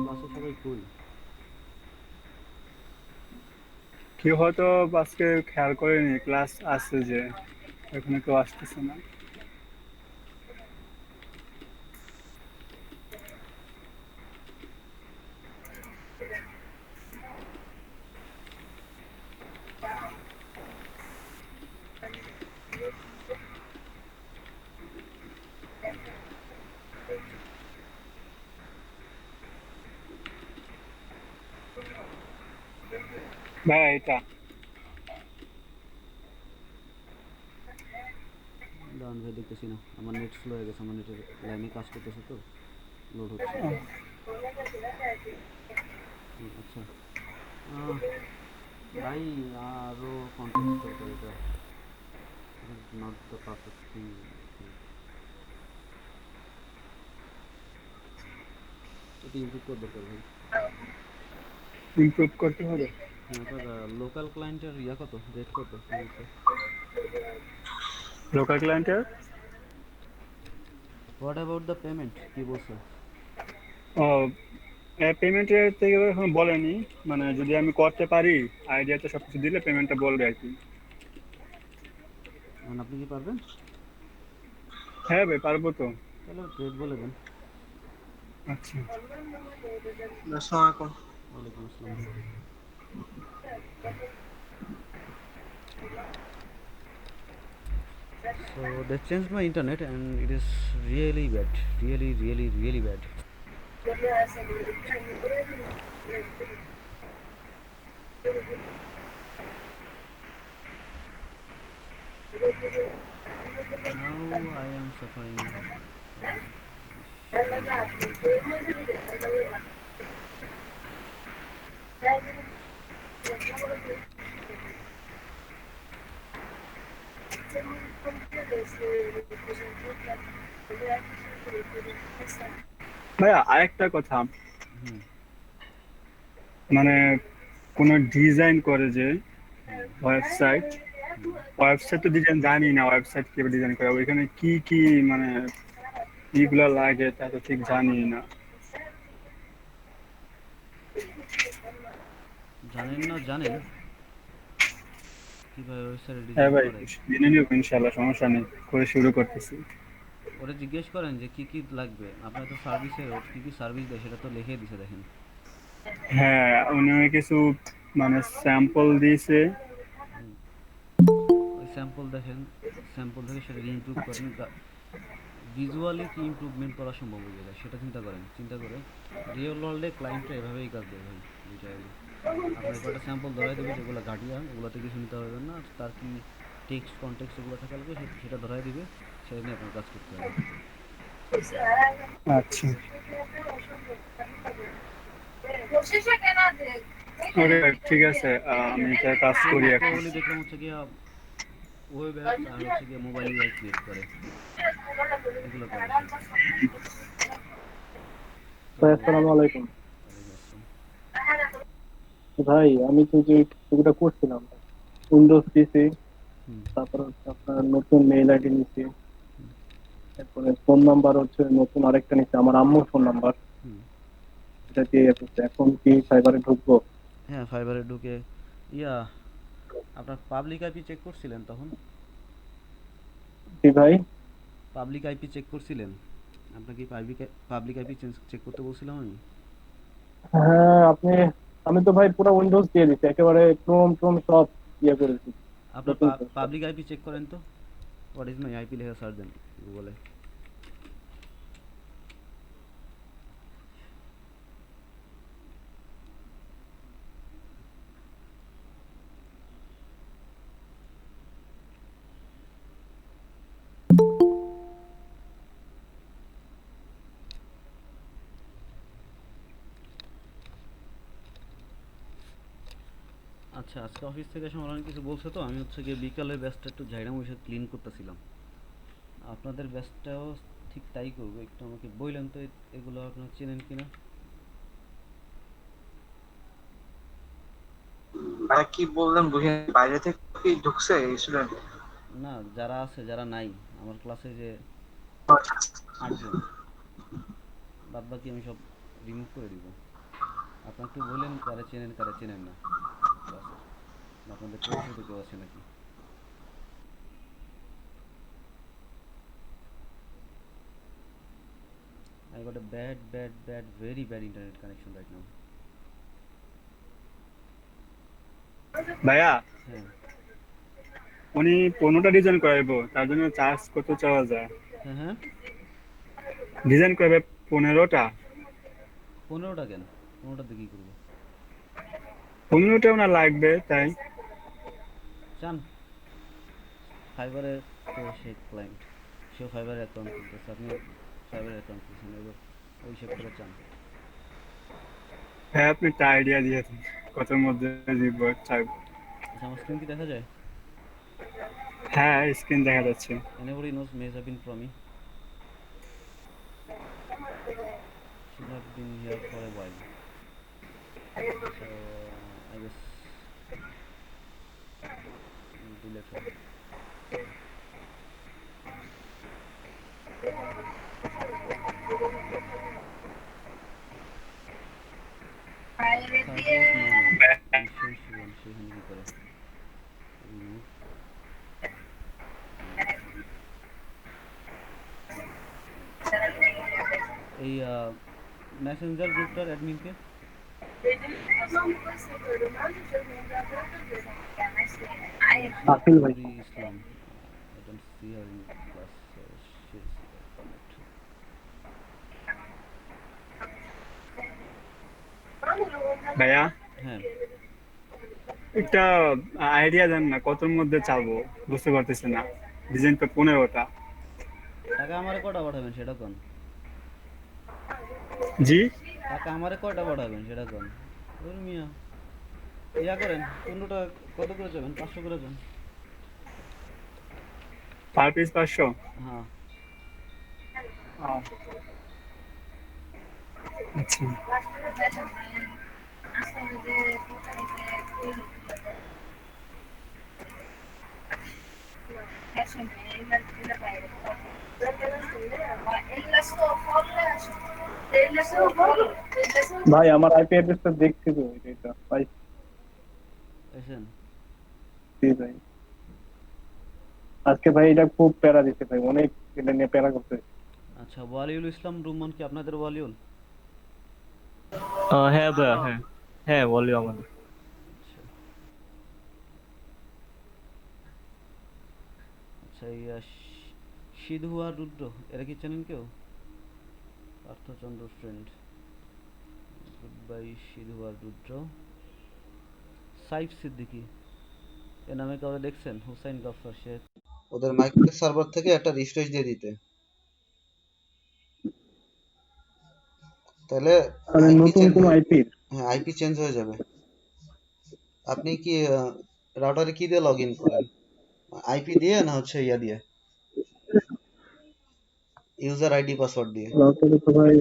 ক্লাসে সবাই কই? কেউ হয়তো আজকে খেয়াল করেনি ক্লাস আছে যে এখানে কেউ আসতেছে না। ভাই এটা দাঁড়ান ভাই, দেখতেছি না, আমার নেট স্লো হয়ে গেছে, আমার নেটের লাইনে কাজ করতেছে তো লোড হচ্ছে। আচ্ছা। আহ, ভাই, আরও কন্টেক্সট দরকার, এটা নট দ্য পারফেক্ট থিং। এটা ইমপ্রুভ করা দরকার ভাই। ইমপ্রুভ করতে হবে। হ্যাঁ, আপনার লোকাল ক্লায়েন্টের ইয়া কত, রেট কত এই মুহূর্তে? লোকাল ক্লায়েন্টের হোয়াট অ্যাবাউট দ্য পেমেন্ট, কি বলছে? পেমেন্টের থেকে এখন বলেনি, মানে যদি আমি করতে পারি আইডিয়াতে সবকিছু দিলে পেমেন্টটা বলবে আর কি। মানে আপনি কি পারবেন? হ্যাঁ ভাই পারবো তো। তাহলে রেট বলে দেন। আচ্ছা। আসসালামু আলাইকুম। ওয়ালাইকুম আসসালাম। So they changed my internet and it is really bad, really, really, really bad. Now I am suffering from issues. ভাইয়া আরেকটা কথা, হুম। মানে কোন ডিজাইন করে যে হুম। ওয়েবসাইট, হুম। ওয়েবসাইট তো ডিজাইন জানি না, ওয়েবসাইট কিভাবে ডিজাইন করে ওইখানে কি কি মানে ইগুলা লাগে তা তো ঠিক জানি না। জানেন না, জানেন কিভাবে ওয়েবসাইটে হ্যাঁ ডিজাইন ভাই, করে? জেনে নিব ইনশাল্লাহ, সমস্যা নেই, করে শুরু করতেছি। ওরা জিজ্ঞেস করেন যে কি কি লাগবে, আপনার তো সার্ভিসের ও কি কি সার্ভিস দেয় সেটা তো লিখে দিছে, দেখেন। হ্যাঁ উনি আমাকে কিছু মানে স্যাম্পল দিয়েছে। হুম। ওই স্যাম্পল দেখেন, স্যাম্পল থেকে সেটা ইমপ্রুভ করেন। ভিজুয়ালি কি ইমপ্রুভমেন্ট করা সম্ভব ওই জায়গায় সেটা চিন্তা করেন, চিন্তা করে রিয়েল ওয়ার্ল্ডে ক্লায়েন্টরা এভাবেই কাজ দেয় ভাই। বুঝাইলি আপনার কয়টা স্যাম্পল ধরাই দেবে, যেগুলো ঘাটিয়া ওগুলোতে কিছু নিতে হবে না, তার কি টেক্সট কনটেক্সট এগুলো থাকা লাগবে সেটা ধরাই দিবে, সেটা নিয়ে আপনার কাজ করতে হবে। আচ্ছা। ওকে ঠিক আছে, আমি এটা কাজ সে করি মোস্ট এখন। প্রবাবলি দেখলাম হচ্ছে গিয়া ওয়েব অ্যাপস আর হচ্ছে গিয়ে মোবাইল ইউআই ক্রিয়েট করে, এগুলো করে সে। তো ভাই আসসালামু আলাইকুম। ওয়ালাইকুম আসসালাম। ভাই আমি তো যে ছবিটা করছিলাম, উইন্ডোজ দিছি, হুম। তারপর হচ্ছে আপনার নতুন মেইল আইডি নিছি, হুম। তারপরে ফোন নাম্বার হচ্ছে নতুন আরেকটা নিছি, আমার আম্মুর ফোন নাম্বার, হুম। এটা দিয়ে করছে। এখন কি সাইবারে ঢুকবো? হ্যাঁ, ফাইবারে ঢুকে ইয়া আপনার পাবলিক আইপি চেক করছিলেন তখন? জি ভাই। পাবলিক আইপি চেক করছিলেন? আপনাকে পাবলিক পাবলিক আইপি চেক করতে বলছিলাম আমি? হ্যাঁ আপনি, আমি তো ভাই পুরো উইন্ডোজ দিয়ে দিচ্ছি, একেবারে ক্রোম টোম সব ইয়ে করেছি, আপনার নতুন করে। পাবলিক আইপি চেক করেন তো, হোয়াট ইজ মাই আইপি লেখা সার্চ দেন গুগলে। আচ্ছা, আজকে অফিস থেকে এসে অনেক কিছু বলছে, তো আমি হচ্ছে গিয়ে বিকালের ব্যাচটা একটু ঝাইরা মুছে ক্লিন করতেছিলাম। আপনাদের ব্যাচটাও ঠিক তাই করবো, একটু আমাকে বললেন তো এগুলো আপনারা চেনেন কিনা? ভাই কি বললেন বুঝিনি, বাইরে থেকে কি ঢুকছে স্টুডেন্ট? না, যারা আছে যারা নাই আমার ক্লাসে যে 8 জন, বাদ বাকি আমি সব রিমুভ করে দিব। আপনার একটু বললেন কারে চেনেন না ক্লাসের, বা আপনাদের পরিচিত কেউ আছে নাকি? I got a bad, very bad internet connection right now. ভাইয়া হ্যাঁ উনি 15টা ডিজাইন করাইবো, তার জন্য চার্জ কত চাওয়া যায়? হ্যাঁ হ্যাঁ, ডিজাইন করবে 15টা। 15টা কেন? 15টাতে কী করবো? 15টা ওনার লাগবে তাই। চান ফাইবারে, তো সে ক্লায়েন্ট, সেও ফাইবারে অ্যাকাউন্ট খুলতেছে, আপনি ফাইবারে অ্যাকাউন্ট খুলছেন, এবার ওই হিসেব করে চান। হ্যাঁ, আপনি একটা আইডিয়া দিয়েছেন কতর মধ্যে দিব চাইব। আচ্ছা, আমার স্ক্রিন কি দেখা যায়? হ্যাঁ, স্ক্রিন দেখা যাচ্ছে। Anybody knows Mezabin Promi? She have been here for a while, so I guess we'll delete her. Support normal. Mention Shivan, সেখানে কি করে? Remove. এই মেসেঞ্জার গ্রুপটার অ্যাডমিনকে আকিল ভাই। নুরি ইসলাম, I don't see her in class, so she's connect. ভাইয়া হ্যাঁ, একটা idea দেন না কতর মধ্যে চাবো, বুঝতে পারতেছি না। ডিজাইন তো 15টা। টাকা আমারে কয়টা পাঠাবেন সেটা কোন? জি, টাকা আমারে কয়টা পাঠাবেন সেটা কোন? ওর মিয়া ইয়া করেন, 15টা কত করে যাবেন? 500 করে যান। Per piece 500। হ্যাঁ, আচ্ছা, ভাই আমার আইপি অ্যাড্রেসটা দেখছি তো, এটা ভাই। এসেন। জি ভাই, আজকে ভাই এটা খুব প্যারা দিচ্ছে ভাই, অনেক এটা নিয়ে প্যারা করতে। আচ্ছা, ওয়ালিউল ইসলাম রুমান কি আপনাদের ওয়ালিউল? হ্যাঁ ভাইয়া, হ্যাঁ হ্যাঁ বলি আমাদের। আচ্ছা আচ্ছা, এই সিধু আর রুদ্র, এরা কি চেনেন কেউ? পার্থচন্দ্র ফ্রেন্ড, গুড বাই সিধু আর রুদ্র। সাইফ সিদ্দিকি, এ নামে কাউকে দেখছেন? হুসাইন গাফফার, সে ওদের মাইক্রোটেক সার্ভার থেকে একটা রিফ্রেশ দিয়ে দিতে, তাহলে মানে আইপি নতুন চেঞ্জ, কোন আইপি? হ্যাঁ আইপি চেঞ্জ হয়ে যাবে। আপনি কি রাউটারে কি দিয়ে লগ ইন করেন? আইপি দিয়ে না হচ্ছে ইয়া দিয়ে, ইউজার আইডি পাসওয়ার্ড দিয়ে? রাউটারে তো ভাই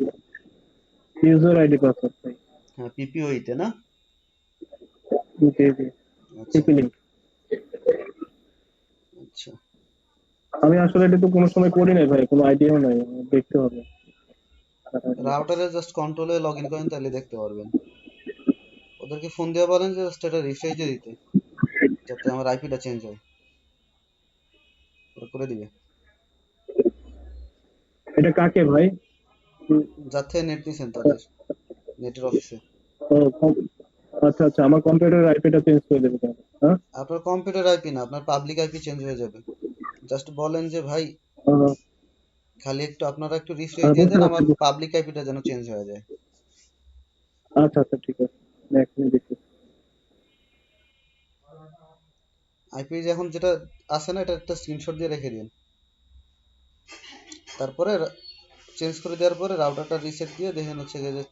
ইউজার আইডি পাসওয়ার্ড ভাই। হ্যাঁ পিপিওই তে না? জি জি, আচ্ছা সিপি লিংক। আচ্ছা। আমি আসলে এটা তো কোনো সময় করি নাই ভাই, কোনো আইডিয়াও নাই, আমার দেখতে হবে। রাউটারে জাস্ট কন্ট্রোলে লগ ইন করেন, তাহলে দেখতে পারবেন। ওদেরকে ফোন দিয়ে বলেন যে জাস্ট এটা রিফ্রেশ দিয়ে দিতে, যাতে আমার আইপিটা চেঞ্জ হয়, ওরা করে দিবে। এটা কাকে ভাই? যার থেকে নেট নিছেন তাদের, নেটের অফিসে। ও, আচ্ছা আচ্ছা, আমার কম্পিউটারের আইপিটা চেঞ্জ করে দেবে তাহলে, হ্যাঁ? আপনার কম্পিউটার আইপি না, আপনার পাবলিক আইপি চেঞ্জ হয়ে যাবে। জাস্ট বলেন যে ভাই আহ, খালি একটু আপনারা একটু রিফ্রেশ দিয়ে বুঝতে দেন, পারছি আমার বুঝতে- পাবলিক আইপিটা যেন চেঞ্জ হয়ে যায়। আচ্ছা আচ্ছা, ঠিক আছে, আমি এখনই দেখি। আইপি এখন যেটা আছে না, এটা একটা স্ক্রিনশট দিয়ে রেখে দিন। তারপরে চেঞ্জ করে দেওয়ার পরে রাউটারটা রিসেট দিয়ে দেখেন হচ্ছে গিয়ে যে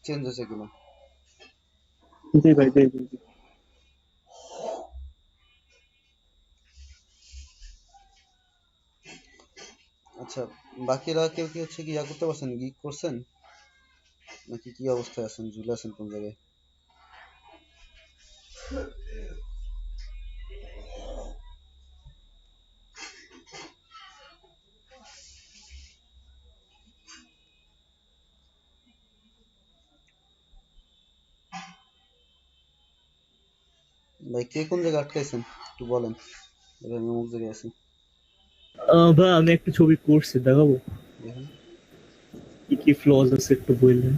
চেঞ্জ হয়েছে কিনা। জি ভাই, জি জি জি। আচ্ছা, বাকিরা কেউ কি হচ্ছে কি ইয়া করতে পারছেন, গিগ করছেন নাকি কি অবস্থায় আছেন, ঝুলে আছেন কোন জায়গায়? ভাই কে কোন জায়গায় আটকাইছেন একটু বলেন, এবার আমি অমুক জায়গায় আছি। ভাই আমি একটা ছবি করছি, দেখাবো দেখেন। কি কি ফ্লজ আছে একটু বললেন।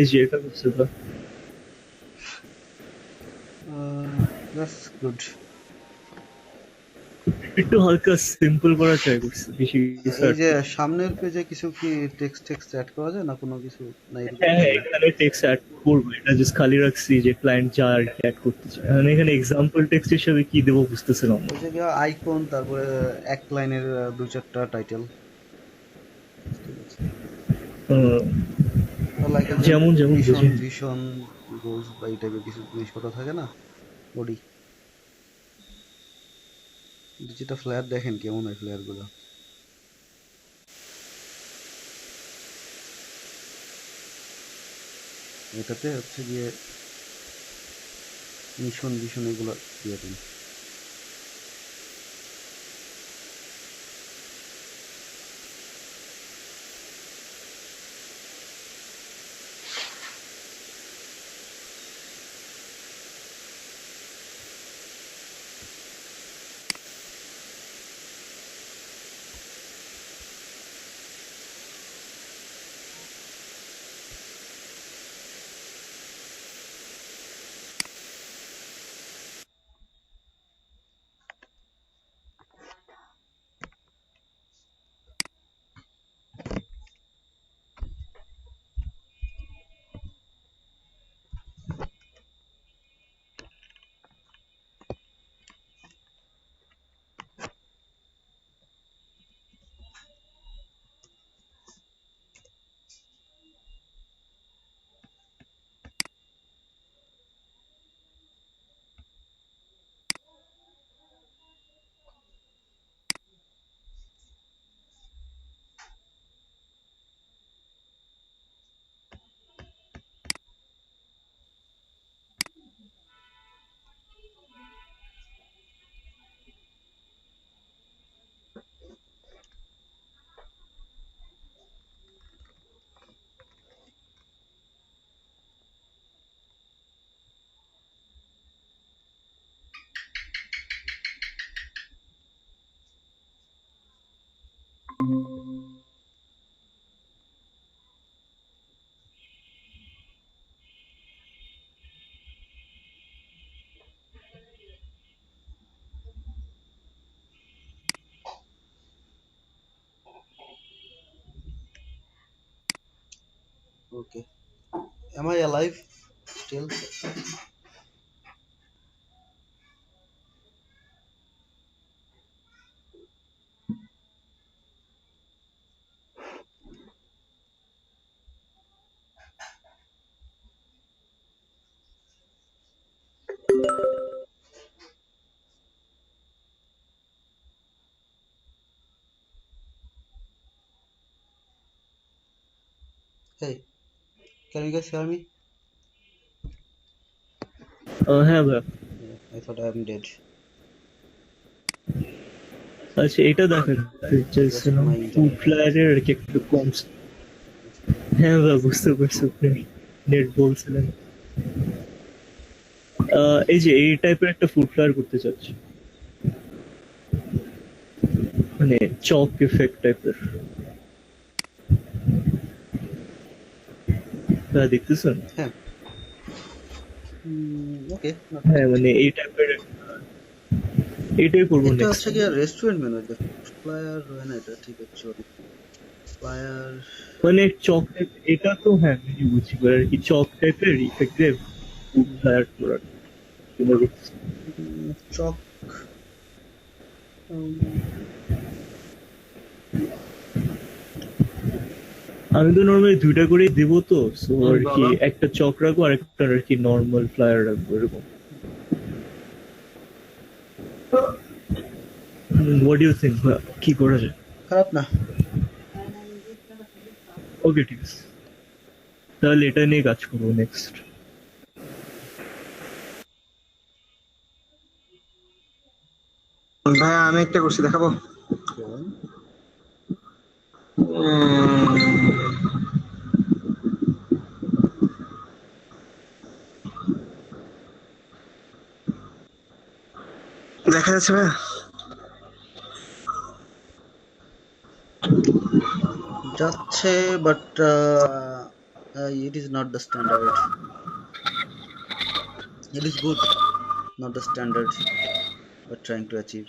এই যে এটা করছে তো, দ্যাটস গুড। একটু হালকা সিম্পল করার ট্রাই করছি, বেশি কিছু এই add যে করিনি। সামনের পেজে কিছু কি টেক্সট টেক্সট অ্যাড করা যায় না কোনো কিছু, না এরকম হ্যাঁ হ্যাঁ, থাকবে? এখানে টেক্সট অ্যাড করবো, এটা জাস্ট খালি রাখছি যে ক্লায়েন্ট যা আর কি অ্যাড করতে চায়। এখন এখানে এক্সাম্পল টেক্সট হিসেবে কি দেবো বুঝতেছিলাম না। ওই যে আইকন, তারপরে এক লাইনের দু চারটা টাইটেল, ঠিক আছে। আহ, লাইক যেমন যেমন ভিশন বুঝি। ভিশন গোলস বা এই টাইপের কিছু জিনিসপত্র থাকে না, বডি। যেটা ফ্লেয়ার দেখেন কেমন হয় ফ্লেয়ার গুলো। এটাতে হচ্ছে গিয়ে মিশন ভিশন এগুলো দিয়ে দিন। Okay. Am I alive still? Hey, can you guys hear me? হ্যাঁ ভাই। Yeah, I thought I am dead. আচ্ছা এটা দেখেন, Just চাইছিলাম my ফুড internet. ফ্লায়ারের আর কি একটু কম। হ্যাঁ ভাই বুঝতে পারছি, আপনি নেট বলছিলেন। এই যে এই টাইপের একটা ফুড ফ্লায়ার করতে চাচ্ছি, মানে চক এফেক্ট টাইপের। দেখতেছেন? হ্যাঁ। ওকে। হ্যাঁ মানে এই টাইপের এটাই করবো এটা নেক্সট। হচ্ছে কি রেস্টুরেন্ট মেনু, এটা ফ্লায়ার হয় না, এটা ঠিক আছে। ফ্লায়ার মানে চক টাইপ, এটা তো হ্যাঁ আমি বুঝি, আর কি চক টাইপের ইফেক্টিভ ফুড ফ্লায়ার করার জন্য করতেছি। চক। আমি তো নর্মালি দুইটা করেই দিব, তো সো আর কি একটা চক রাখবো আর একটা আর কি নর্মাল ফ্লায়ার রাখবো এরকম। হোয়াট ডু ইউ থিংক, কি করা যায়? খারাপ না। ওকে ঠিক আছে, তাহলে এটা নিয়ে কাজ করবো নেক্সট। ভাই আমি একটা করছি, দেখাবো? দেখা যাচ্ছে ভাই? যাচ্ছে, but it is not the standard. It is good, not the standard we're trying to achieve.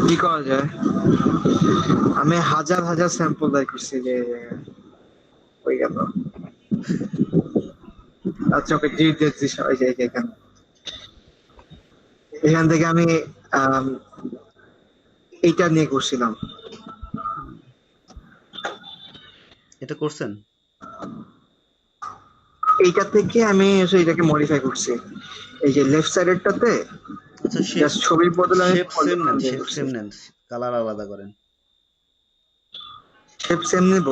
কি করা যায়? আমি হাজার হাজার স্যাম্পল বাই করছি যে হয়ে গেল। আচ্ছা ওকে জি দেখছি সবাই যায় এখানে, এখান থেকে আমি এইটা নিয়ে করছিলাম। এটা করছেন? এইটা থেকে আমি এটাকে মডিফাই করছি, এই যে লেফট সাইডেরটাতে আচ্ছা, জাস্ট ছবির বদলে আমি শেপ সেম নেন, কালার আলাদা করেন। শেপ সেম নিব।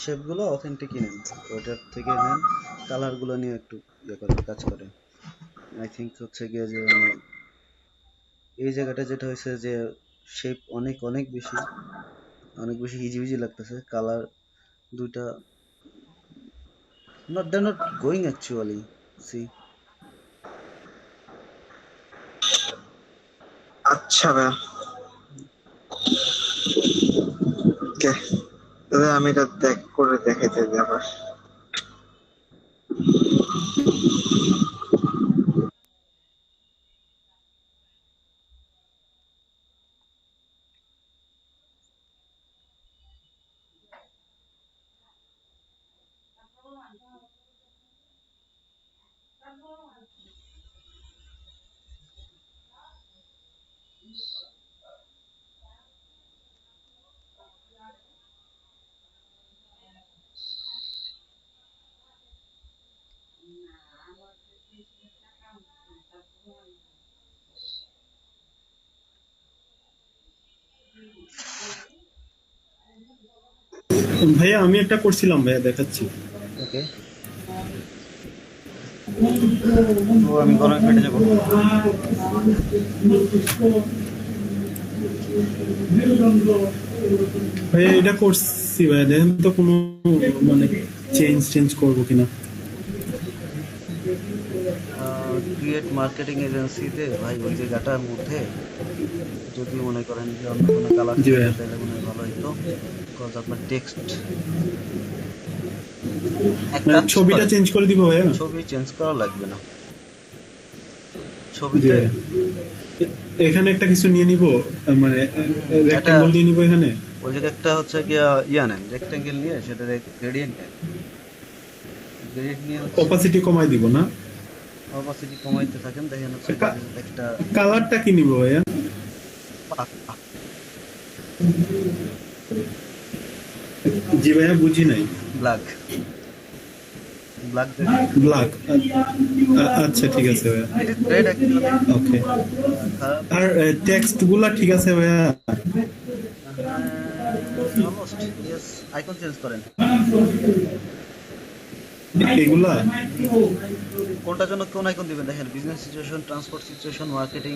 শেপগুলো অথেন্টিকই নেন, ওটার থেকে নেন, কালারগুলো নিয়ে একটু ইয়ে করেন, কাজ করেন। আই থিঙ্ক হচ্ছে গিয়ে যে মানে এই জায়গাটা যেটা হয়েছে যে শেপ অনেক অনেক বেশি হিজিবিজি লাগতেছে, কালার দুইটা they're not going actually. See, আচ্ছা ভাই, ওকে, তাহলে আমি এটা করে দেখাইতে দিই আবার। ভাইয়া আমি একটা করছিলাম ভাইয়া, দেখাচ্ছি। ওকে, তো আমি গরমে ফেটে যাবো। ভাইয়া এটা করছি ভাইয়া, দেখেন তো কোনো মানে চেঞ্জ করবো কিনা। ক্রিয়েট মার্কেটিং এজেন্সিতে ভাই ওই জায়গাটার মধ্যে যদি মনে করেন যে অন্য কোনো কালার জি ভাইয়া। তাহলে মনে হয় ভালো হতো, বিকজ আপনার টেক্সট ছবিটা চেঞ্জ করে দিব ভাইয়া। ছবি চেঞ্জ করা লাগবে না, জি ছবিতে ভাইয়া। এখানে একটা কিছু নিয়ে নিব, মানে রেক্ট্যাঙ্গল নিয়ে নিব এখানে। ওই জায়গায় একটা হচ্ছে কি ইয়া নেন, রেক্টেঙ্গেল নিয়ে সেটা গ্রেডিয়েন্ট নেন, গ্রেডিয়েন্ট নিয়ে অপাসিটি কমাই দিব না, অপাসিটি কমাইতে থাকেন, দেখেন হচ্ছে একটা কালারটা কি নিব ভাইয়া? জি ভাইয়া বুঝি নাই। ব্ল্যাক ব্ল্যাক, আচ্ছা ঠিক আছে ভাইয়া, রেড অ্যাকচুয়ালি ওকে। আর টেক্সট গুলা ঠিক আছে ভাইয়া? অলমোস্ট ইয়েস, আইকন চেঞ্জ করেন। এগুলা কোনটার জন্য কোন আইকন দিবেন দেখেন, business situation, transport situation, marketing,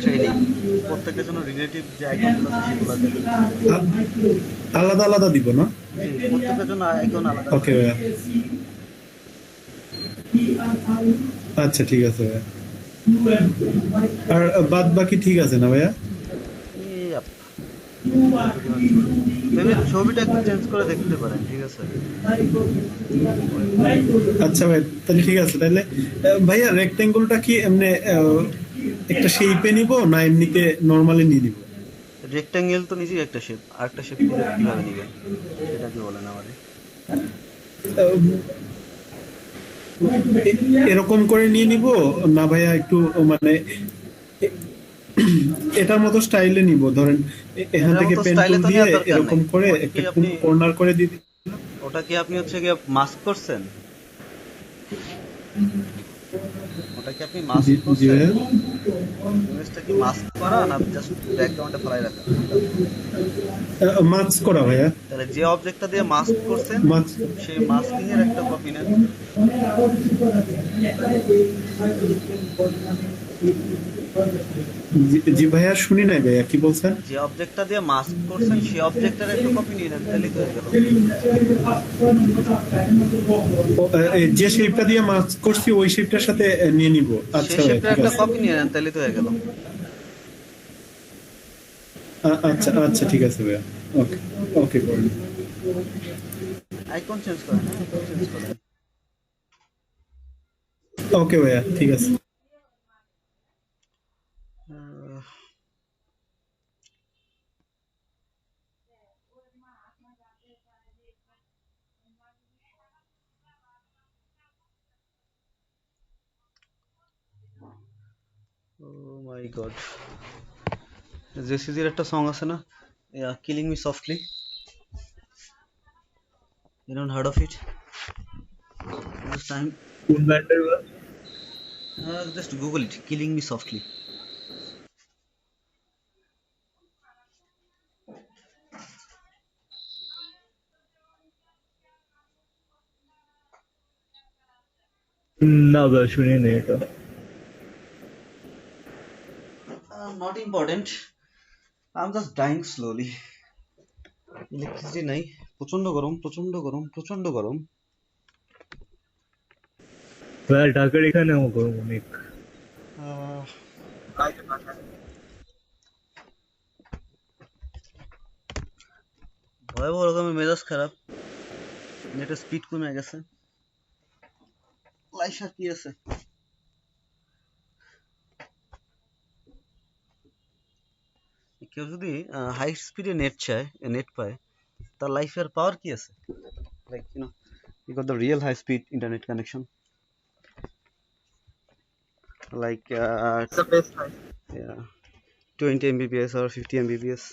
trading, প্রত্যেকটার জন্য রিলেটিভ যে আইকনগুলো আছে সেগুলো দেবেন। আলাদা আলাদা দিব না? জি, প্রত্যেকটার জন্য আইকন আলাদা। ওকে ভাইয়া, আচ্ছা ঠিক আছে ভাইয়া। আর বাদ বাকি ঠিক আছে না ভাইয়া? Yep. তুমি ছবিটা একটু চেঞ্জ করে দেখতে পারেন, ঠিক আছে? আচ্ছা ভাই, তাহলে ঠিক আছে। তাহলে ভাইয়া রেক্টেঙ্গলটা কি এমনি একটা শেপে নিব না এমনিতে নরমালি নিয়ে নিব? রেক্টাঙ্গেল তো নিজেই একটা শেপ, আর একটা শেপ কিভাবে নিবেন সেটা কি বলেন আমারে? এরকম করে নিয়ে নিব না ভাইয়া, একটু মানে এটার মতো স্টাইলে নিব, ধরেন এখান এটার থেকে মতো পেন স্টাইলে টুল তো দিয়ে নেওয়ার দরকার এরকম নাই। করে ওটা কি একটা আপনি কর্নার করে দিয়ে ওটা কি আপনি হচ্ছে গিয়ে মাস্ক করছেন? ওটা কি আপনি মাস্ক জি করছেন? ভাইয়া। ইমেজটা কি মাস্ক করা না জাস্ট ব্যাকগ্রাউন্ডে ফেলাই রাখা? মাস্ক করা ভাইয়া, তাহলে যে অবজেক্টটা দিয়ে মাস্ক করছেন মাস্ক। সেই মাস্কিং এর একটা কপি নেন। জি ভাইয়া, শুনি নাই ভাইয়া, কি বলছেন? যে অবজেক্টটা দিয়ে মাস্ক করছেন সেই অবজেক্টের একটা কপি নিয়ে নেন, তাহলেই তো হয়ে গেল। যে শেপটা দিয়ে মাস্ক করছি ওই শেপটার সাথে নিয়ে নিব। সেই আচ্ছা ভাইয়া, শেপটার ঠিক একটা আছে। কপি নিয়ে নেন, তাহলেই তো হয়ে গেল। আচ্ছা আচ্ছা, ঠিক আছে ভাইয়া। ওকে ওকে, করেন। আইকন চেঞ্জ করেন, হ্যাঁ আইকন চেঞ্জ করেন। ওকে ভাইয়া, ঠিক আছে। ও মাই গড, জেসিজির একটা সং আছে না, killing me softly, you don't heard of it? This time কোন ব্যান্ডের? Just Google it, killing me softly. না ভাই, শুনিনি এটা। Not important, I am just dying slowly. Electricity নাই, প্রচন্ড গরম, প্রচন্ড গরম, প্রচন্ড গরম। ভাই ঢাকার এখানে আমার গরম অনেক। আহ, ভয়াবহ রকমের মেজাজ খারাপ, নেটের স্পিড কমে গেছে। লাইফ আর কি আছে? কেউ যদি হাই স্পিডে নেট চায়, নেট পায়, তার লাইফের পাওয়ার কি আছে? Like you got the real high speed internet connection, like the best হয়। yeah, 20 mbps or 50 mbps,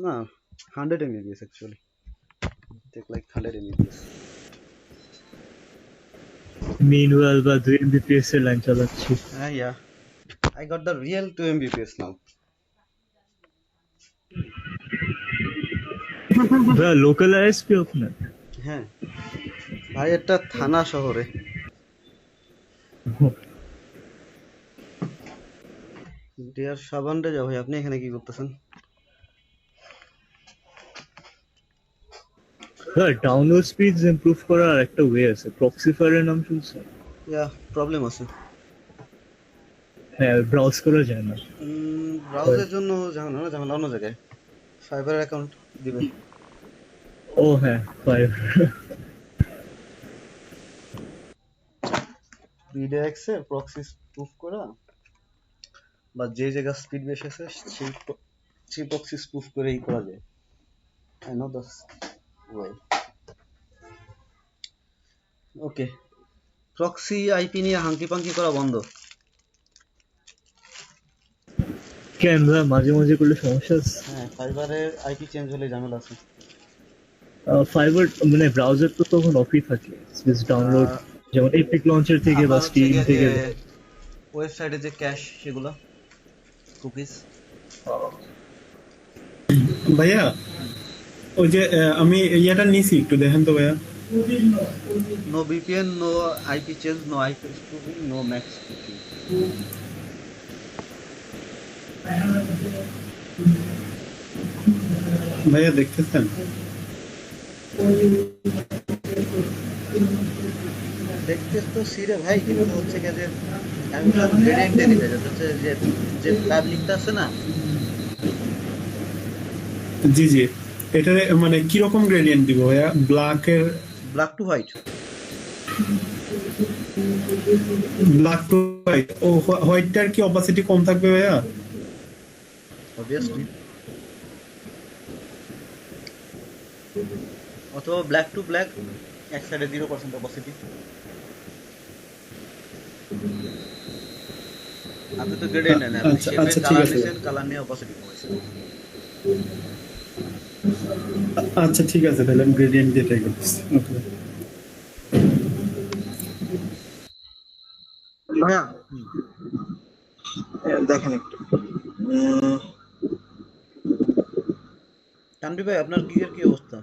no, 100 mbps actually, take like 100 mbps. Meanwhile বা 2 mbps এর লাইন চালাচ্ছি। Yeah, I got the real 2 mbps now. ভাই local ISP আপনার? হ্যাঁ ভাই, একটা থানা শহরে। ডিয়ার সাবান রে যা ভাই, আপনি এখানে কি করতেছেন? ভাই ডাউনলোড স্পিডস ইমপ্রুভ করার একটা ওয়ে আছে, প্রক্সিফায়ারের নাম শুনছেন? ইয়া, প্রবলেম আছে। হ্যাঁ, ব্রাউজ করা যায় না। ব্রাউজের জন্য ঝামেলা না, ঝামেলা অন্য জায়গায়। ফাইবারের অ্যাকাউন্ট দিবেন। ও হ্যাঁ, PDX এ প্রক্সি স্পুফ করা, বা যে জায়গা স্পিড বেশি আছে সেই প্রক্সি স্পুফ করেই করা যায়। I know the way. Okay, proxy IP নিয়ে হাঙ্কি পাঙ্কি করা বন্ধ। কেন ভাই, মাঝে মাঝে করলে সমস্যা আছে? হ্যাঁ, ফাইবারের আইপি চেঞ্জ হলে ঝামেলা আছে। ফাইবার মানে ব্রাউজার তো তখন অফই থাকে, ডাউনলোড যেমন এপিক লঞ্চার থেকে বা স্টিম থেকে। ওয়েবসাইটে যে ক্যাশ সেগুলো কুকিজ। ভাইয়া ওই যে আমি ইয়াটা নিছি, একটু দেখেন তো ভাইয়া। No VPN, no IP change, no IP spoofing, no max spoofing. ভাইয়া দেখতেছেন? দেখতে তো সিরে ভাই, কিন্তু হচ্ছে কি যে আমি সব গ্রেডিয়েন্টে দিতে যাচ্ছে, যে যে পাবলিকটা আছে না, জি জি, এটা মানে কিরকম গ্রেডিয়েন্ট দিব ভাইয়া? ব্ল্যাকের, black to white. Black to white ও হোয়াইটটার কি অপাসিটি কম থাকবে ভাইয়া? অবভিয়াসলি। অথবা ব্ল্যাক টু ব্ল্যাক, এক সাইডে 0% অপাসিটি। আপনি তো গ্রেডিয়েন্ট নেন, আপনি আচ্ছা শেপে আচ্ছা, ঠিক কালার আছে। নিছেন, কালার নিয়ে অপাসিটি কমাইছেন। আচ্ছা ঠিক আছে, তাহলে আমি গ্রেডিয়েন্ট দিয়ে ট্রাই করতেছি। ওকে ভাইয়া হুম। দেখেন একটু। উম, তানভীর ভাই, আপনার গিগের কি অবস্থা?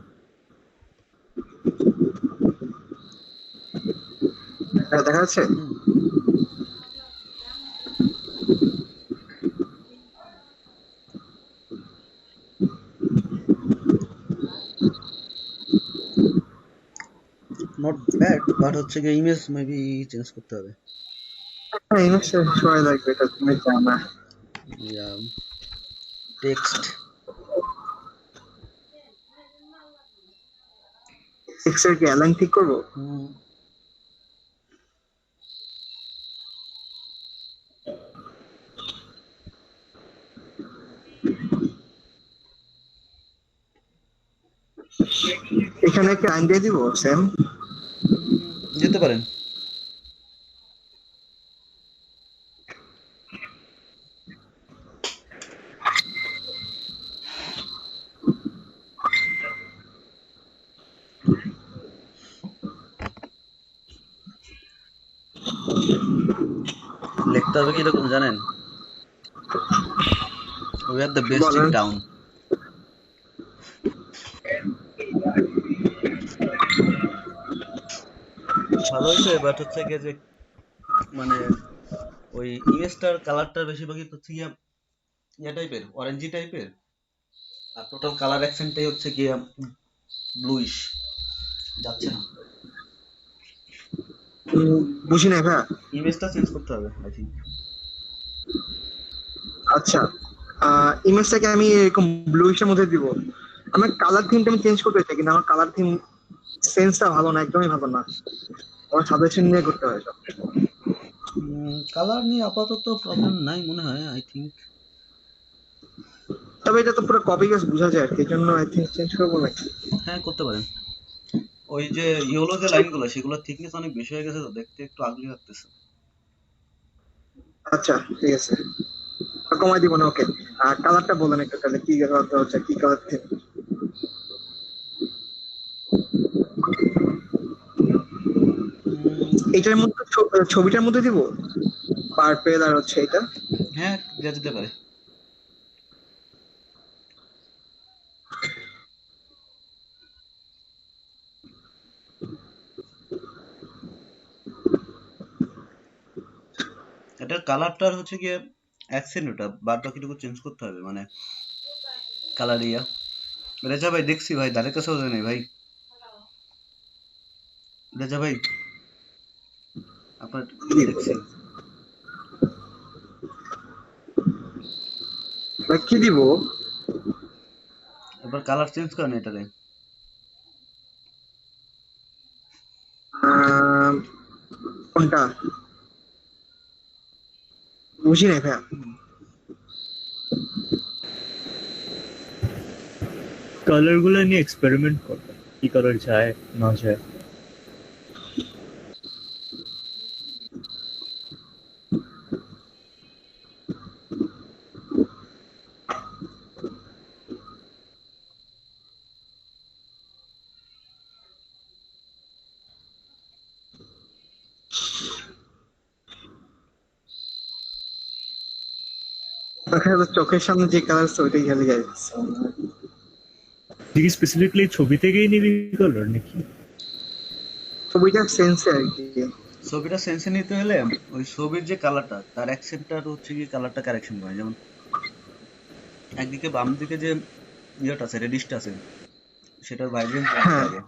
দেখা যাচ্ছে? হুম। নট ব্যাড, বাট হচ্ছে কি ইমেজ মেবি চেঞ্জ করতে হবে। হ্যাঁ, ইমেজটা সময় লাগবে, এটা তুমি জানা। ইয়া, টেক্সট। এক্সের কি অ্যালাইন ঠিক করবো? হুম। এখানে কি আইন দিয়ে দিব সেম? যেতে পারেন। লিখতে হবে কিরকম জানেন? We are the best in বলেন। টাউন। ভালো হয়েছে, বাট হচ্ছে গিয়ে যে মানে ওই ইমেজটার কালারটা বেশিরভাগই হচ্ছে গিয়ে ইয়া টাইপের, অরেঞ্জি টাইপের, আর টোটাল কালার অ্যাকসেন্টটাই হচ্ছে গিয়ে ব্লুইশ, যাচ্ছে না। বুঝি নাই ভাইয়া। ইমেজটা চেঞ্জ করতে হবে আই থিঙ্ক। আচ্ছা, ইমেজটাকে আমি এরকম ব্লুইশের মধ্যে দিব। আমার কালার থিমটা আমি চেঞ্জ করতে চাই, কিন্তু আমার কালার থিম সেন্সটা ভালো না, একদমই ভালো না। আমার সাজেশন নিয়ে করতে হয় সব। কালার নিয়ে আপাতত প্রবলেম নাই মনে হয়, আই থিঙ্ক। তবে এটা তো পুরো কপি পেস্ট বোঝা যায় আর কি, এই জন্য আই থিঙ্ক চেঞ্জ করবো নাকি। হ্যাঁ, করতে পারেন। ওই যে ইয়েলো যে লাইনগুলো, সেগুলোর থিকনেস অনেক বেশি হয়ে গেছে, তো দেখতে একটু আগলি লাগতেছে। আচ্ছা ঠিক আছে, কমাই দিব না। ওকে, আর কালারটা বলেন একটু তাহলে, কি কালার হচ্ছে, কি কালার থিম? এটার মধ্যে ছবিটার মধ্যে দিব পার্পেল আর হচ্ছে এটা। হ্যাঁ, দেওয়া যেতে পারে। এটার কালারটার হচ্ছে গিয়ে অ্যাকসেন্ট, ওটা বাদ বাকিটুকু চেঞ্জ করতে হবে, মানে কালার ইয়া। রেজা ভাই দেখছি ভাই, ধারে কাছেও যায় নাই ভাই। রেজা ভাই, আপনার দেখছি। কি দিব? এবার কালার চেঞ্জ করেন এটারে। কোনটা বুঝি নাই ভাইয়া। কালার গুলো নিয়ে এক্সপেরিমেন্ট করবেন, কি কালার যায় না যায়। চোখের সামনে যে কালার ওইটাই খালি যাচ্ছে। তুই কি স্পেসিফিকলি ছবি থেকেই নিবি কালার নাকি? ছবিটার সেন্সে আর কি। ছবিটা সেন্সে নিতে হলে ওই ছবির যে কালারটা, তার অ্যাকসেন্টটার হচ্ছে কি কালারটা কারেকশন করে। যেমন একদিকে বাম দিকে যে ইয়েটা আছে, রেডিশটা আছে, সেটার ভাইব্রেন্স বাড়াতে হবে,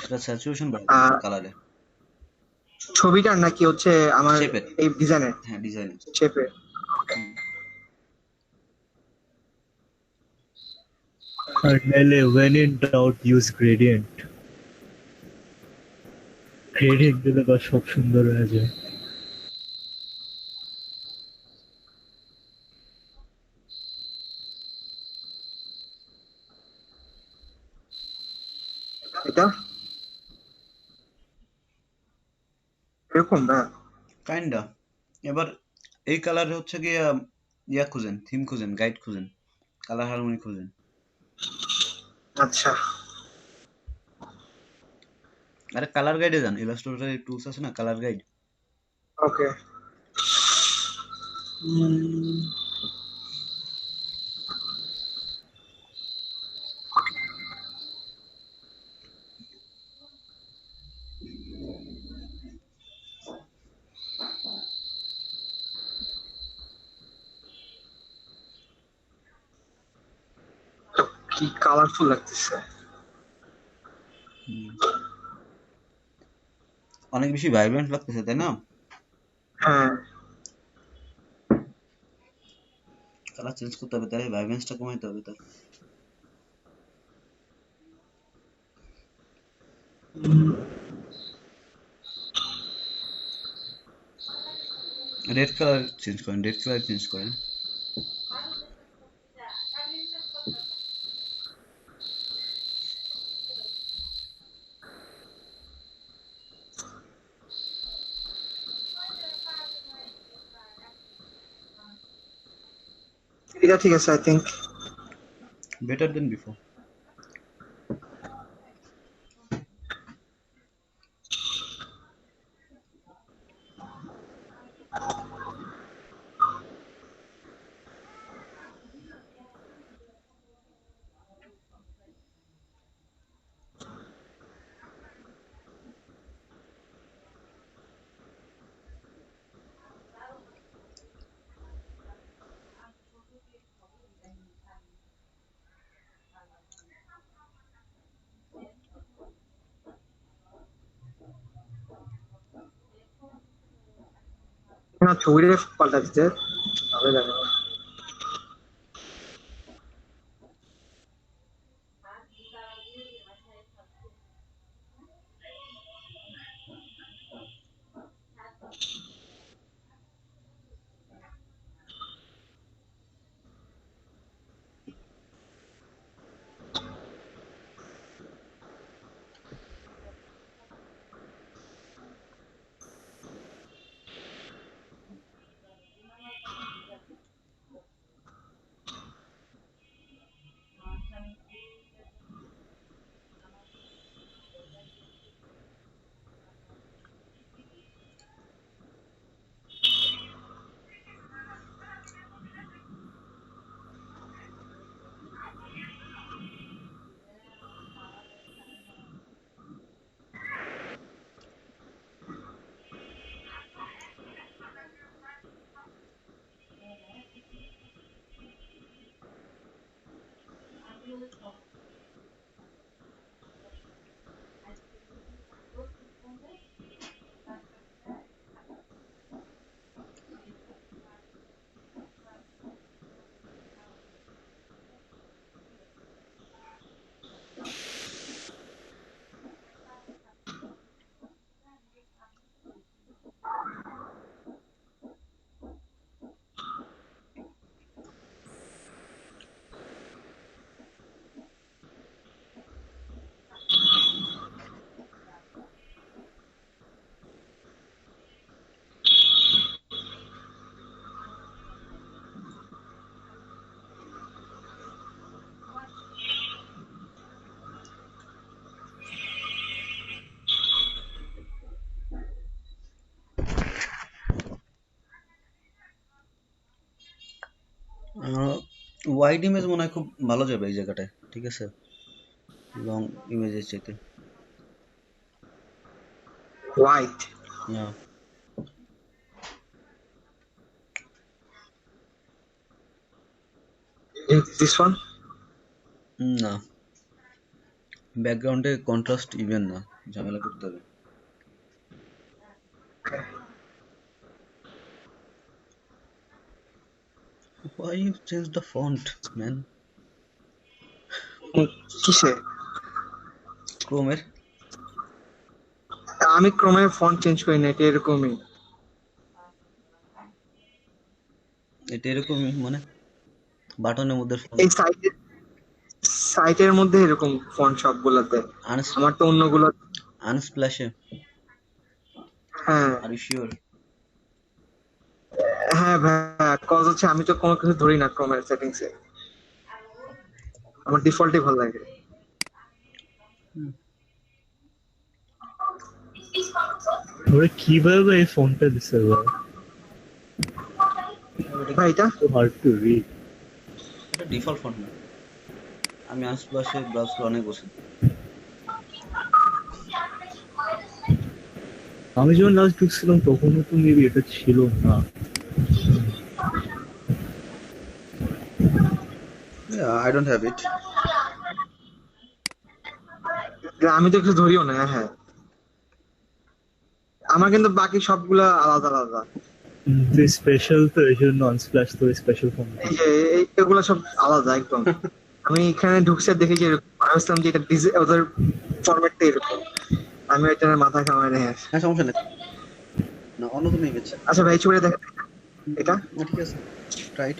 সেটা স্যাচুরেশন বাড়াতে হবে কালারে। ছবিটার নাকি হচ্ছে আমার শেপের। এই ডিজাইনের? হ্যাঁ, ডিজাইনের। শেপের। আর নাইলে when in doubt use gradient. Gradient দিলে বা সব সুন্দর হয়ে যায়। এটা এরকম না? কাইন্ডা। এবার এই কালারে হচ্ছে গিয়ে ইয়া খুঁজেন, থিম খুঁজেন, গাইড খুঁজেন, কালার হারমোনি খুঁজেন। আচ্ছা, আরে কালার গাইডে যান, ইলাস্ট্রেটর টুলস আছে না, কালার গাইড। ওকে। কি কালারফুল লাগতেছে। অনেক বেশি ভাইব্রেন্ট লাগতেছে তাই না? হ্যাঁ, কালার চেঞ্জ করতে হবে, তাই ভাইব্রেন্সটা কমাইতে হবে তার। রেড কালার চেঞ্জ করেন, রেড কালার চেঞ্জ করেন। এটা ঠিক আছে I think. Better then before. না, ছবিটা পাল্টা দিতে তাহলে দেখো। ওয়াইড ইমেজ মনে হয় খুব ভালো যাবে এই জায়গাটায়, ঠিক আছে, লং ইমেজের চাইতে। White, Yeah. This one. না, ব্যাকগ্রাউন্ডে কন্ট্রাস্ট ইভেন না, ঝামেলা করতে হবে। Why you change the font, man? কিসে? ক্রোমের। আমি ক্রমে ফন্ট চেঞ্জ করি না, এটা এরকমই। এটা এরকমই মানে বাটনের মধ্যে এই সাইটের মধ্যে এরকম ফন্ট সবগুলাতে। আমার তো অন্যগুলো। আনস্প্ল্যাশে। হ্যাঁ আর ইউ শিওর? হ্যাঁ ভাইয়া, কজ হচ্ছে আমি তো কোনো কিছু ধরি না ক্রমের সেটিংসে, আমার ডিফল্টই ভালো লাগে। ওরা কিভাবে এই ফোনটা দিছে ভাই? ভাই এটা তো হার্ড টু রিড। এটা ডিফল্ট ফন্ট না, আমি আনস্প্ল্যাশে ব্রাউজ করে অনেক বছর। আমি যখন লাস্ট ঢুকছিলাম তখনও তো মেবি এটা ছিল না। I don't have it. আমি তো কিছু ধরিও না। হ্যাঁ আমার কিন্তু বাকি সবগুলা আলাদা আলাদা। স্পেশাল তো এই জন্য আনস্প্ল্যাশ তো স্পেশাল ফোন। এই যে এগুলা সব আলাদা একদম। আমি এখানে ঢুকছে দেখে যে এরকম, আমি ভাবছিলাম যে এটা ওদের ফরম্যাটটা এরকম, আমি এটা মাথা খামাই না। হ্যাঁ সমস্যা নেই, না অন্য কোনো ইমেজ। আচ্ছা ভাই ছুড়ে দেখেন এটা। ঠিক আছে, রাইট।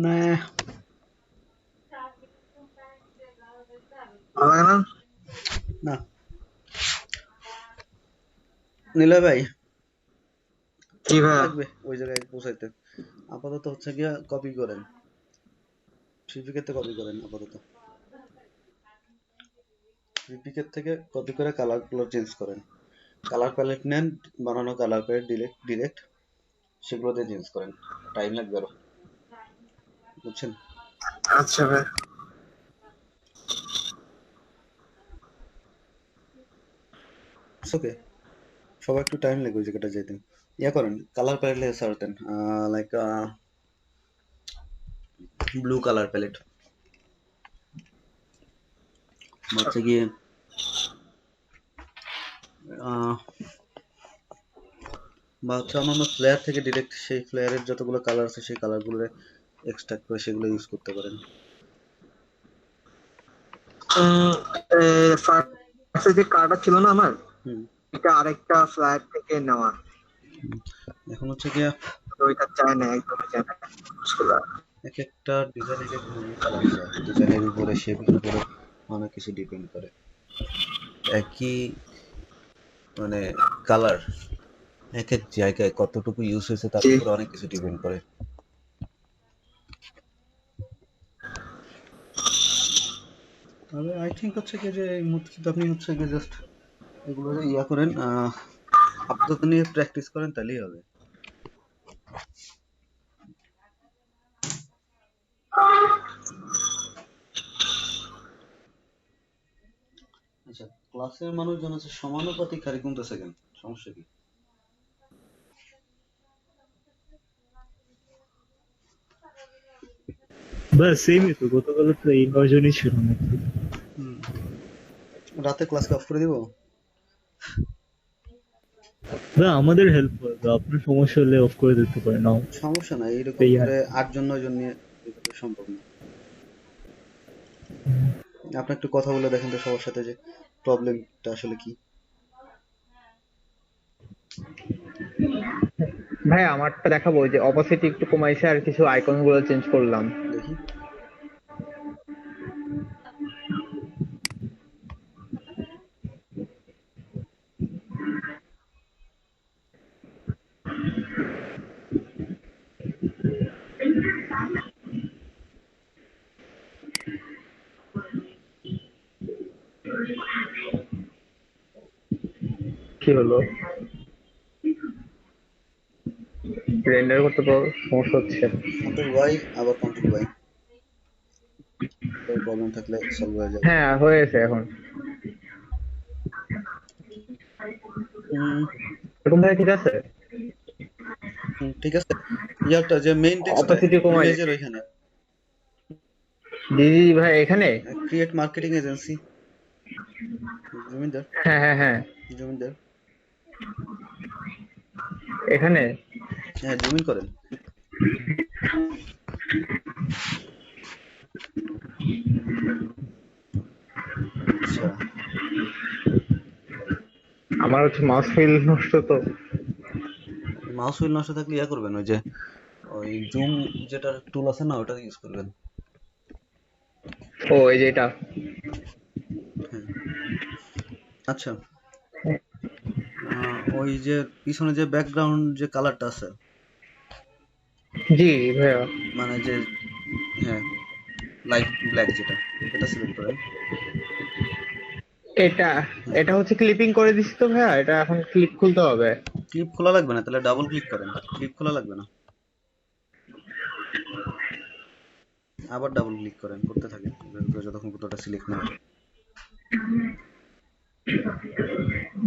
না ভালো লাগে না? না নিলয় ভাই, জি ভাইয়া। লাগবে ওই জায়গায় পৌঁছাইতে। আপাতত হচ্ছে গিয়া কপি করেন, সিপিকে কপি করেন আপাতত। সিপিকে থেকে কপি করে কালার গুলো চেঞ্জ করেন, কালার প্যালেট নেন, বানানো কালার প্যালেট ডিরেক্ট সেগুলো দিয়ে চেঞ্জ করেন, টাইম লাগবে আরো, বুঝছেন? আচ্ছা ভাই। ওকে, সবাই একটু টাইম লাগবে ওই জায়গাটা যেতে। ইয়া করেন, কালার প্যালেট সার্চ দেন, লাইক ব্লু কালার প্যালেট, হচ্ছে গিয়ে বা হচ্ছে অন্যান্য ফ্লেয়ার থেকে ডিরেক্ট সেই ফ্লেয়ারের যতগুলো কালার আছে সেই কালারগুলো এক্সট্রাক্ট করে সেগুলো ইউজ করতে পারেন। ফার্স্টে যে কার্ডটা ছিল না আমার, হুম, এটা আরেকটা ফ্লাইট থেকে নেওয়া। এখন হচ্ছে গিয়া তো এটা চায় না, একদমই চায় না। এক একটা ডিজাইন এক এক ধরনের কালার চায়, ডিজাইনের উপরে শেপের উপরে অনেক কিছু ডিপেন্ড করে। একই মানে কালার এক এক জায়গায় কতটুকু ইউজ হয়েছে তার উপরে অনেক কিছু ডিপেন্ড করে। তবে আই থিঙ্ক হচ্ছে কি যে এই মুহূর্তে যদি আপনি হচ্ছে গিয়ে জাস্ট এগুলো ইয়া করেন, আপাতত নিয়ে প্র্যাকটিস করেন তাহলেই হবে। আচ্ছা, ক্লাসের মানুষজন আছে সমানুপাতিক হারে কমতেছে কেন, সমস্যা কি? বাস সেমই তো, গতকাল তো এই 9 জনই ছিল নাকি। রাতে ক্লাসকে অফ করে দিব? না আমাদের হেল্প করবে, আপনার সমস্যা হলে অফ করে দিতে পারেন। নাও সমস্যা নাই, এরকম এই করে 8 জন 9 জন নিয়ে এভাবে সম্ভব না। আপনি একটু কথা বলে দেখেন তো সবার সাথে যে প্রবলেমটা আসলে কি। ভাই আমারটা দেখাবো, ওই যে অপোসিটি একটু কমাইছে আর কিছু আইকন গুলো চেঞ্জ করলাম। দেখি। কি হলো? রেন্ডার করতে সমস্যা হচ্ছে। কন্ট্রোল ওয়াই আবার কন্ট্রোল ওয়াই, প্রবলেম থাকলে সলভ হয়ে যাবে। হ্যাঁ হয়েছে এখন। হুম, এরকম ভাই ঠিক আছে? ঠিক আছে। ইয়ারটা যে মেইন টেক্সটটা অপাসিটি কমাই। ইমেজের ওইখানে জি ভাই এখানে। ক্রিয়েট মার্কেটিং এজেন্সি, জমিদার হ্যাঁ হ্যাঁ হ্যাঁ জমিদার, এখানে। হ্যাঁ জুমিন করেন। আচ্ছা আমার হচ্ছে মাউস হুইল নষ্ট তো। মাউস হুইল নষ্ট থাকলে ইয়া করবেন, ওই যে ওই জুম যেটা টুল আছে না, ওটা ইউজ করবেন। ও এই যে এটা। হ্যাঁ আচ্ছা, ওই যে পিছনে যে ব্যাকগ্রাউন্ড যে কালারটা আছে, জি ভাইয়া। মানে যে হ্যাঁ লাইট ব্ল্যাক যেটা, এটা সিলেক্ট করেন। এটা এটা হচ্ছে ক্লিপিং করে দিছি তো ভাইয়া, এটা এখন ক্লিপ খুলতে হবে। ক্লিপ খোলা লাগবে না, তাহলে ডাবল ক্লিক করেন, ক্লিপ খোলা লাগবে না, আবার ডাবল ক্লিক করেন, করতে থাকেন যতক্ষণ ওটা সিলেক্ট না হয়।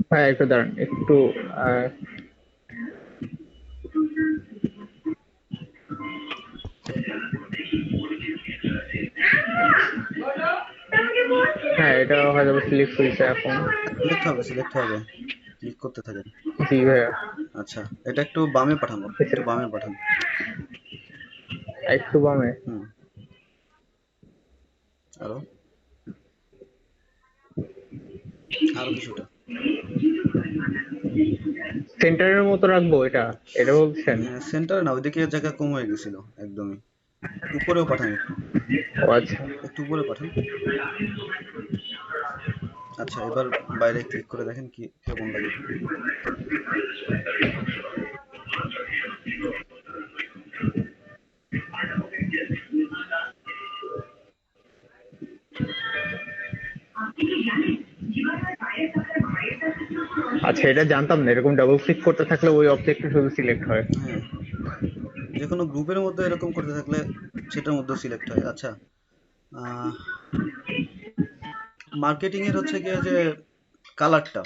হ্যাঁ একটু দাঁড়ান একটু। আহ, হ্যাঁ এটা হয়তো সিলেক্ট হয়েছে এখন। সিলেক্ট হবে, সিলেক্ট হবে, ক্লিক করতে থাকেন। জি ভাইয়া। আচ্ছা এটা একটু বামে পাঠান, একটু বামে পাঠান। একটু বামে। হুম, আরো আরো কিছুটা সেন্টারের মতো রাখবো এটা, এটা বলছেন? সেন্টার না, ওইদিকে জায়গা কম হয়ে গেছিল একদমই। উপরেও পাঠান একটু, ও আচ্ছা। একটু উপরে পাঠান। আচ্ছা এবার বাইরে ক্লিক করে দেখেন কি কেমন লাগে। আচ্ছা এটা জানতাম না, এরকম ডাবল ক্লিক করতে থাকলে ওই অবজেক্টটা শুধু সিলেক্ট হয়। হ্যাঁ, যে কোনো গ্রুপের মধ্যে এরকম করতে থাকলে সেটার মধ্যে সিলেক্ট হয়। আচ্ছা মার্কেটিং এর হচ্ছে গিয়ে যে কালারটা,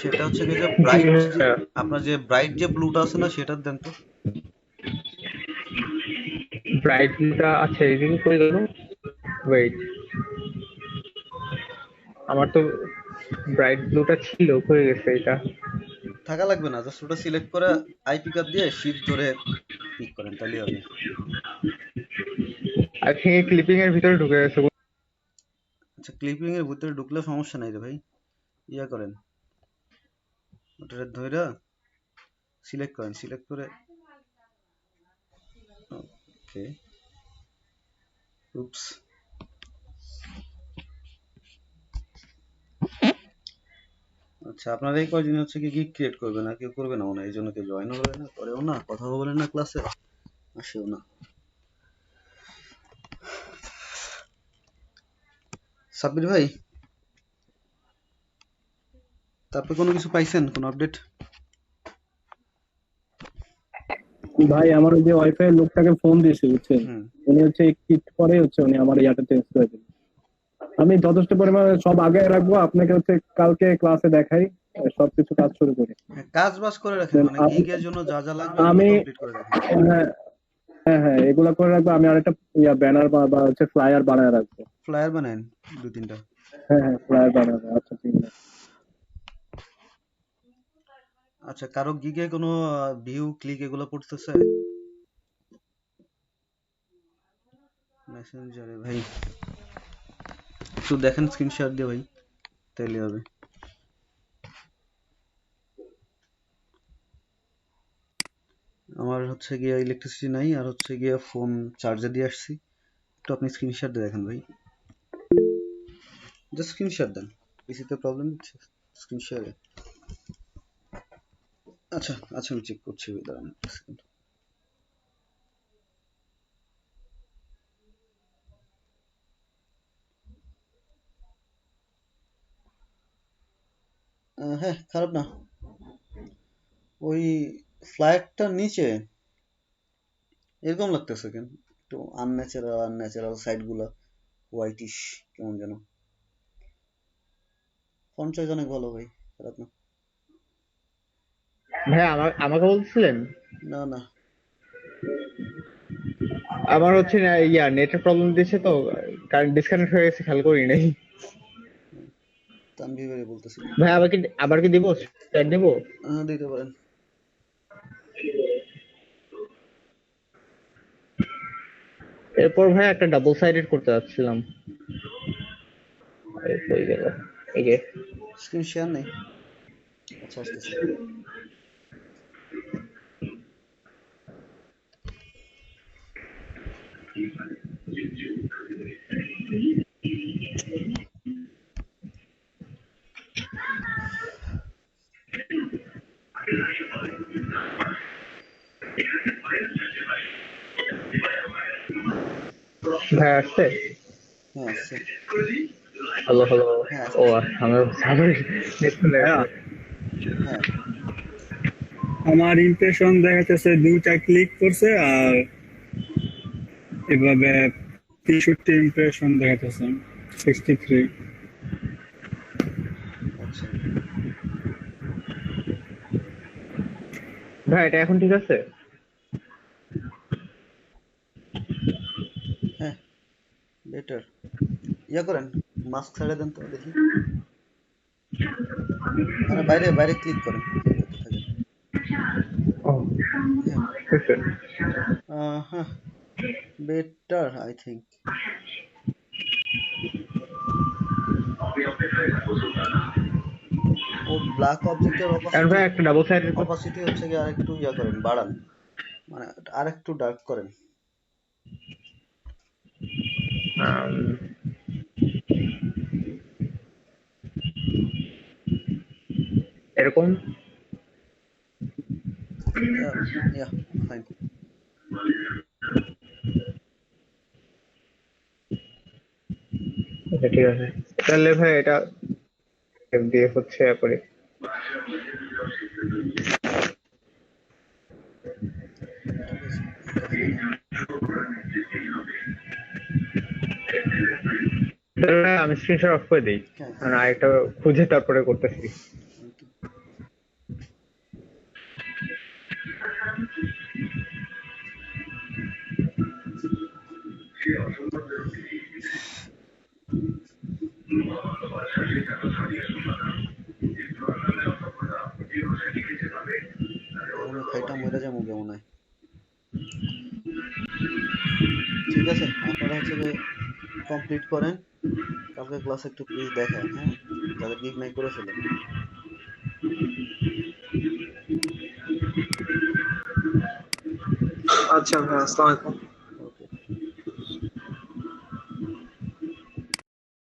সেটা হচ্ছে গিয়ে যে জি ব্রাইট, ভাইয়া। আপনার যে ব্রাইট যে ব্লুটা আছে না, সেটা দেন তো। ব্রাইটটা আচ্ছা এদিকে করে গেল। ওয়েট, আমার তো ব্রাইট ব্লুটা ছিল, হয়ে গেছে এটা। থাকা লাগবে না, জাস্ট ওটা সিলেক্ট করে আই পিকআপ দিয়ে শিফট ধরে ক্লিক করেন, তাহলেই হবে। আই থিঙ্ক ক্লিপিং এর ভিতরে ঢুকে গেছে। আচ্ছা ক্লিপিং এর ভিতরে ঢুকলে সমস্যা নাই রে ভাই, ইয়া করেন, ওটা ধইরা সিলেক্ট করেন, সিলেক্ট করে ওকে, উপস। আচ্ছা আপনারা এই কয়দিন হচ্ছে কি গিগ ক্রিয়েট করবে না, কেউ করবে না মনে হয়, এই জন্য কেউ জয়েনও করে না, করেও না, কথাও বলেন না ক্লাসে, আসেও না। সাব্বির ভাই, তারপরে কোনো কিছু পাইছেন, কোনো আপডেট? ভাই আমার ওই যে ওয়াইফাই লোকটাকে ফোন দিয়েছে বুঝছেন, হুম, উনি হচ্ছে একটু পরে হচ্ছে উনি আমার ইয়াটা চেঞ্জ করে দিল। আমি যথেষ্ট পরিমাণে সব আগে রাখবো, আপনাকে হচ্ছে কালকে ক্লাসে দেখাই সবকিছু কাজ শুরু করি। কাজ বাজ করে রাখেন, Then মানে গিগের জন্য যা যা লাগবে ওগুলো আমি কমপ্লিট করে রাখেন। হ্যাঁ হ্যাঁ হ্যাঁ এগুলা করে রাখবো। আমি আরেকটা ব্যানার বা হচ্ছে ফ্লায়ার বানায় রাখবো। ফ্লায়ার বানান দুই তিনটা। হ্যাঁ হ্যাঁ ফ্লায়ার বানাবো। আচ্ছা ঠিক আছে। আচ্ছা কারো গিগে কোনো ভিউ ক্লিক এগুলো পড়তেছে মেসেঞ্জারে? ভাই একটু দেখেন স্ক্রিনশট দিয়ে ভাই, তাইলে হবে। আমার হচ্ছে গিয়ে ইলেকট্রিসিটি নাই, আর হচ্ছে গিয়ে ফোন চার্জে দিয়ে আসছি, একটু আপনি স্ক্রিনশট দিয়ে দেখেন ভাই, জাস্ট স্ক্রিনশট দেন, পিসিতে প্রবলেম হচ্ছে স্ক্রিনশটে। আচ্ছা আচ্ছা আমি চেক করছি, দাঁড়ান এক সেকেন্ড। হ্যাঁ খারাপ না, ওই ফ্ল্যাগটা নিচে এরকম লাগতেছে কেন? একটু আনন্যাচারাল সাইড গুলা হোয়াইটিশ কেমন যেন। ফন্ট চয়েস অনেক ভালো ভাই, খারাপ না। ভাই আমাকে বলছিলেন? না না, আমার হচ্ছে না নেটের প্রবলেম দিয়েছে তো, কারেন্ট ডিসকানেক্ট হয়ে গেছে, খেয়াল করি নাই। তানভীর বলতেছি। ভাই আবার কি দিব, স্যার দিব? দিতে পারেন। এরপর ভাই একটা ডাবল সাইডেড করতে যাচ্ছিলাম, হয়ে গেল। এই যে স্ক্রিন শেয়ার নেই। আচ্ছা আসতেছে। ভাই আসছে? হ্যাঁ আসছে। Hello hello. হ্যাঁ ও আসতেছে। আমার নেট চলে হ্যাঁ, আসছে। হ্যাঁ আমার ইমপ্রেশন দেখাতেছে 2টা ক্লিক করছে আর এভাবে 63 ইমপ্রেশন দেখাতেছে 63। আচ্ছা, ভাই এটা এখন ঠিক আছে? হ্যাঁ বেটার। ইয়া করেন, মাস্ক ছেড়ে দেন তো দেখি। মানে বাইরে বাইরে ক্লিক করেন, ক্লিক করতে থাকেন। ও হ্যাঁ ঠিক আছে। হ্যাঁ বেটার আই থিঙ্ক। ও ব্ল্যাক অবজেক্টের আর ভাই একটা ডাবল সাইডেড অপাসিটি হচ্ছে কি আরেকটু ইয়া করেন, বাড়ান, মানে আরেকটু ডার্ক করেন। এরকম। ইয়া ফাইন। আচ্ছা ঠিক আছে, তাহলে ভাই এটা দিয়ে হচ্ছে করে। তাহলে ভাই আমি স্ক্রিনশট অফ করে দিই, হ্যাঁ কারণ আরেকটা খুঁজে তারপরে করতেছি। আমি খাইটা মরে যাবো কেমন হয়। ঠিক আছে, আপনারা হচ্ছে যে কমপ্লিট করেন, কালকে ক্লাসে একটু প্লিজ দেখান, হ্যাঁ যাদের গিগ নাই করে ফেলেন। আচ্ছা ভাই, আসসালামু আলাইকুম।